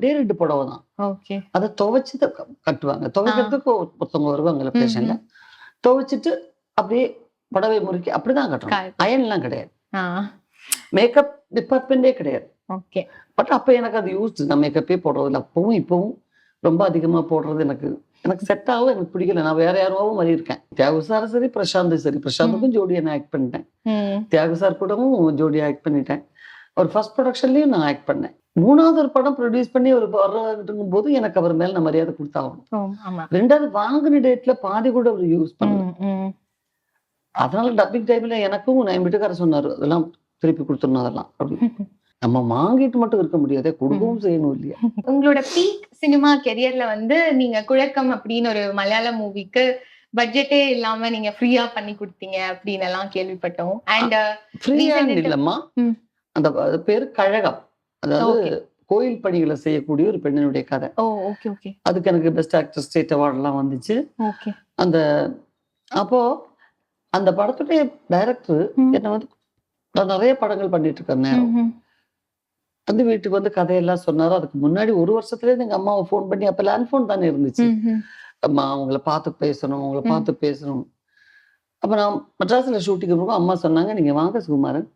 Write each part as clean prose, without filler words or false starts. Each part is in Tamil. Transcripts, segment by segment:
2 புடவை தான். ஓகே. அத துவைச்சு கட்டுவாங்க. துவைக்கிறதுக்கு ஒருத்தவங்க வருவாங்கல்ல பேஷன்ல. துவைச்சிட்டு அப்படியே புடவை முறுக்கி அப்படிதான் கட்டணும். அயன்லாம் கிடையாது. மேக்கப் டிபார்ட்மெண்டே கிடையாது. ஓகே. பட் அப்ப எனக்கு அது யூஸ்டு. நான் மேக்கப்பே போடுறதில்ல. அப்பவும் இப்பவும் ரொம்ப அதிகமா போடுறது எனக்கு செட் ஆகும். எனக்கு பிடிக்கல. நான் வேற யாரோவும் மாறி இருக்கேன். தியாகு சார் சரி, பிரசாந்த் சரி. பிரசாந்துக்கும் ஜோடியா நான் ஆக்ட் பண்ணிட்டேன். தியாகு சார் கூடவும் ஜோடியா ஆக்ட் பண்ணிட்டேன். ஒரு ஃபர்ஸ்ட் ப்ரொடக்ஷன்லயும் நான் ஆக்ட் பண்ணேன். 3வது ஒரு படம் ப்ரொடியூஸ் பண்ணி ஒரு வர்றதுங்கும் போது எனக்கு அவர் மேல நான் மரியாதை கொடுத்தாகணும். 2வது வாங்கின டேட்ல பாதி கூட அவர் யூஸ் பண்ணல. அதனால டப்பிங் டைம்ல எனக்கும் என் வீட்டுக்காரர் சொன்னாரு, அதெல்லாம் திருப்பி கொடுத்துடணும் அதெல்லாம் அப்படின்னு. நம்ம வாங்கிட்டு மட்டும் இருக்க முடியாதே, கொடுக்கவும் செய்யணும் இல்லையா? உங்களோட பீக் சினிமா கெரியர்ல வந்து நீங்க குழக்கம் அப்படின்னு ஒரு மலையாள மூவிக்கு பட்ஜெட்டே இல்லாம நீங்க ஃப்ரீயா பண்ணி கொடுத்தீங்க அப்படின்னு எல்லாம் கேள்விப்பட்டோம். அண்ட் ஃப்ரீயா இல்லம்மா, அந்த பேரு கழகம். அதாவது கோயில் பணிகளை செய்யக்கூடிய ஒரு பெண்ணினுடைய கதை. அதுக்கு எனக்கு பெஸ்ட் ஆக்டர் ஸ்டேட் அவார்ட் எல்லாம் வந்துச்சு. அந்த அப்போ அந்த படத்துடைய டைரக்டர் என்ன வந்து நான் நிறைய படங்கள் பண்ணிட்டு இருக்கேன் நேரம் வந்து வீட்டுக்கு வந்து கதையெல்லாம் சொன்னாரு. அதுக்கு முன்னாடி 1 வருஷத்துலேயே எங்க அம்மாவை ஃபோன் பண்ணி, அப்ப லேண்ட் ஃபோன் தானே இருந்துச்சு. அம்மா அவங்கள பார்த்து பேசணும், அவங்கள பார்த்து பேசணும். அப்ப நான் மெட்ராஸ்ல ஷூட்டிங் போகும் அம்மா சொன்னாங்க, நீங்க வாங்க சுகுமாரன்,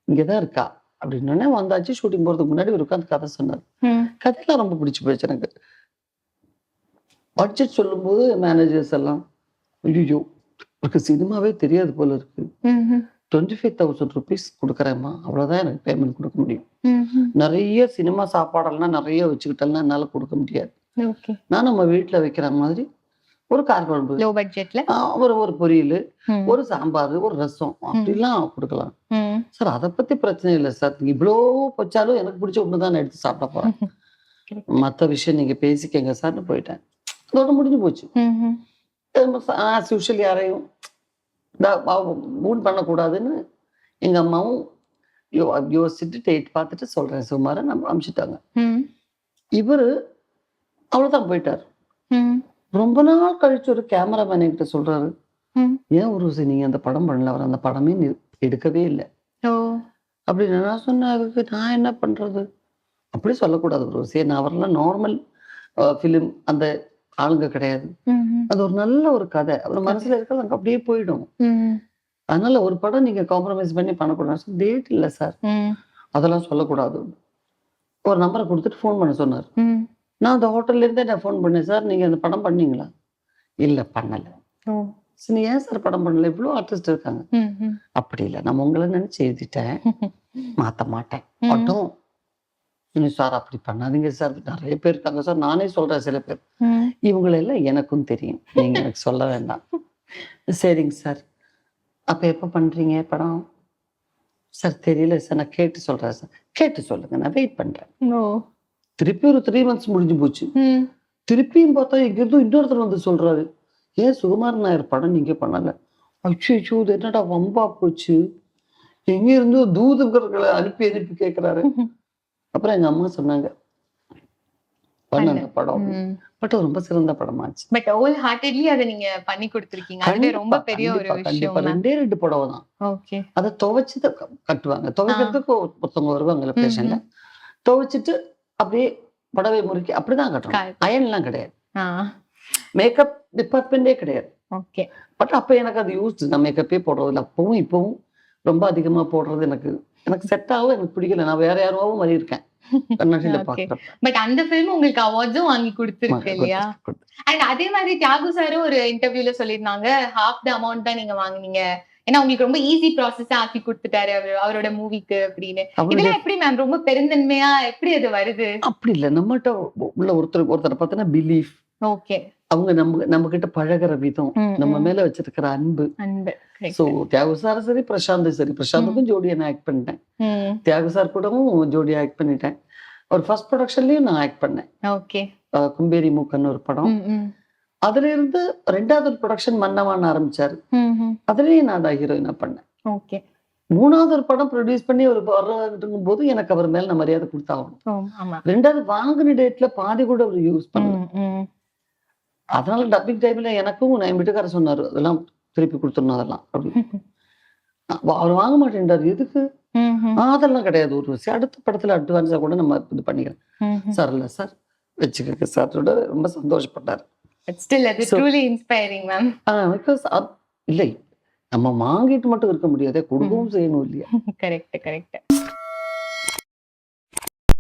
இங்கதான் இருக்கா அப்படின்னு. வந்தாச்சு. ஷூட்டிங் போறதுக்கு முன்னாடி ஒரு உட்காந்து கதை சொன்னார். கதையெல்லாம் ரொம்ப பிடிச்சி போயிடுச்சு எனக்கு. பட்ஜெட் சொல்லும் போது மேனேஜர்ஸ் எல்லாம், ஐயோ எனக்கு சினிமாவே தெரியாது போல இருக்கு, 25,000 rupees கொடுக்குறேம்மா, அவ்வளவுதான் எனக்கு பேமெண்ட் கொடுக்க முடியும். நிறைய சினிமா சாப்பாடெல்லாம் நிறைய வச்சுக்கிட்டேன்னா என்னால கொடுக்க முடியாது. நான் நம்ம வீட்டுல வைக்கிற மாதிரி ஒரு கார குழம்பு, லோ பட்ஜெட்ல ஒரு பொரியல், ஒரு சாம்பார், ஒரு ரசம் அப்படிலாம் கொடுக்கலாம் சார். அதை பத்தி பிரச்சனை இல்லை சார். நீங்க இவ்வளோ வச்சாலும் எனக்கு பிடிச்ச ஒண்ணுதான் நான் எடுத்து சாப்பிட போறேன். மத்த விஷயம் நீங்க பேசிக்கங்க சார்னு போயிட்டேன். அதோட முடிஞ்சு போச்சு. ஆஸ் யூஷுவல் யாரையும் மூன் பண்ணக்கூடாதுன்னு எங்க அம்மாவும் யோசிச்சுட்டு டேட் பார்த்துட்டு சொல்றேன் சுமார நம்ம அனுப்பிச்சிட்டாங்க. இவரு அவ்வளவுதான் போயிட்டாரு. ரொம்ப நாள் கழிச்சு ஒரு கேமராமேன் என்கிட்ட சொல்றாரு, ஏன் ஒரு நீங்க அந்த படம் பண்ணல, அவர் அந்த படமே எடுக்கவே இல்லை அப்படின்னு. நான் சொன்னேன், அதுக்கு நான் என்ன பண்றது? அப்படி சொல்லக்கூடாது ஒரு விஷயம். நான் அவரெல்லாம் நார்மல் ஃபிலிம் அந்த ஆளுங்க கிடையாது. அது ஒரு நல்ல ஒரு கதை, அவர் மனசுல இருக்கிறது அங்க அப்படியே போயிடும். அதனால ஒரு படம் நீங்க காம்ப்ரமைஸ் பண்ணி பண்ணக்கூடாது. டேட் இல்ல சார், அதெல்லாம் சொல்லக்கூடாது. ஒரு நம்பரை கொடுத்துட்டு ஃபோன் பண்ண சொன்னார். நான் அந்த ஹோட்டல்ல இருந்தே நான் ஃபோன் பண்ணேன், சார் நீங்க அந்த படம் பண்ணீங்களா? இல்ல பண்ணல. சரி ஏன் சார் படம் பண்ணல, இவ்வளவு ஆர்டிஸ்ட் இருக்காங்க. அப்படி இல்லை, நம்ம உங்களை நினைச்சு எழுதிட்டேன், மாத்த மாட்டேன். மட்டும் சார் அப்படி பண்ணாதீங்க சார், நிறைய பேர் இருக்காங்க சார், நானே சொல்றேன் சில பேர். இவங்களெல்லாம் எனக்கும் தெரியும், நீங்க எனக்கு சொல்ல வேண்டாம். சரிங்க சார், அப்ப எப்ப பண்றீங்க படம்? சார் தெரியல சார், நான் கேட்டு சொல்றேன் சார். கேட்டு சொல்லுங்க, நான் வெயிட் பண்றேன். திருப்பி ஒரு 3 months முடிஞ்சு போச்சு. திருப்பியும் பார்த்தா எங்கிருந்தும் இன்னொருத்தர் வந்து சொல்றாரு, ஏன் சுகுமாரன் நாயர் படம் நீங்க பண்ணல? அச்சோ இது என்னடா வம்பா போச்சு, எங்க இருந்து தூதுகளை அனுப்பி கேட்கிறாரு. அப்புறம் எங்க அம்மா சொன்னாங்க, பண்ண அந்த படம். பட் ரொம்ப சிறந்த படமாச்சு. பட் ஹோல் ஹார்ட்டட்லி அதை நீங்க பண்ணி கொடுத்திருக்கீங்க. அது ரொம்ப பெரிய ஒரு விஷயம். 2 புடவை தான். ஓகே. அதை துவைச்சு கட்டுவாங்க. துவைக்கிறதுக்கு ஒருத்தவங்க வருவாங்கல்ல பேஷன்ல. துவைச்சிட்டு அப்படியே புடவை முறுக்கி அப்படிதான் கட்டணும். அயன்லாம் கிடையாது. மேக்கப் டிபார்ட்மெண்டே கிடையாது. ஓகே. பட் அப்ப எனக்கு அது யூஸ்டு. நான் மேக்கப்பே போடுறதில்ல. அப்பவும் இப்பவும் ரொம்ப அதிகமா போடுறது எனக்கு செட் ஆகும். எனக்கு பிடிக்கல. நான் வேற யாரோவும் மாறி இருக்கேன். பட் அந்த ஃபிலிம் உங்களுக்கு அவார்ட்ஸும் வாங்கி கொடுத்திருக்கு இல்லையா? அண்ட் அதே மாதிரி தியாகு சாரும் ஒரு இன்டர்வியூல சொல்லியிருந்தாங்க, half the amount தான் நீங்க வாங்குனீங்க, ஏன்னா உங்களுக்கு ரொம்ப ஈஸி ப்ராசஸா ஆக்கி கொடுத்துட்டாரு அவரோட மூவிக்கு அப்படின்னு. இதெல்லாம் எப்படி மேம் ரொம்ப பெருந்தன்மையா எப்படி அது வருது? அப்படி இல்ல, நம்மகிட்ட உள்ள ஒருத்தரை பார்த்தா பிலீஃப். ஓகே. அவங்க நம்ம கிட்ட பழகுற விதம், நம்ம மேல வச்சிருக்கிற அன்பு. சோ தியாகு சார் சரி, பிரசாந்த் சரி. பிரசாந்துக்கும் ஜோடியா நான் ஆக்ட் பண்ணிட்டேன். தியாகு சார் கூடவும் ஜோடியா ஆக்ட் பண்ணிட்டேன். ஒரு ஃபர்ஸ்ட் ப்ரொடக்ஷன்லயும் நான் ஆக்ட் பண்ணேன். ஓகே. கும்பேரி மூக்கன்னு ஒரு படம். அதுல இருந்து 2வது ப்ரொடக்ஷன் மன்னவான்னு ஆரம்பிச்சாரு. அதுலயும் நான் தான் ஹீரோயினா பண்ணேன். ஓகே. 3வது ஒரு படம் ப்ரொடியூஸ் பண்ணி ஒரு வர்றதுங்கும் போது எனக்கு அவர் மேல நான் மரியாதை கொடுத்தாகணும். 2வது வாங்கின டேட்ல பாதி கூட அவர் யூஸ் பண்ணல. அதனால டப்பிங் டைம்ல எனக்கும் என் வீட்டுக்காரர் சொன்னாரு, அதெல்லாம் திருப்பி கொடுத்துடணும் அதெல்லாம் அப்படின்னு. அவர் வாங்க மாட்டேன்டாரு. எதுக்கு? அதெல்லாம் கிடையாது. ஒரு அடுத்த படத்துல அட்வான்ஸா கூட நம்ம இது பண்ணிக்கலாம். சார் இல்ல சார் வச்சுக்கோங்க சார் ரொம்ப சந்தோஷப்பட்டாரு. ஸ்டில் அது ட்ரூலி இன்ஸ்பைரிங் மேம். பிகாஸ் இல்லை நம்ம வாங்கிட்டு மட்டும் இருக்க முடியாதே, கொடுக்கவும் செய்யணும் இல்லையா? Correct correct.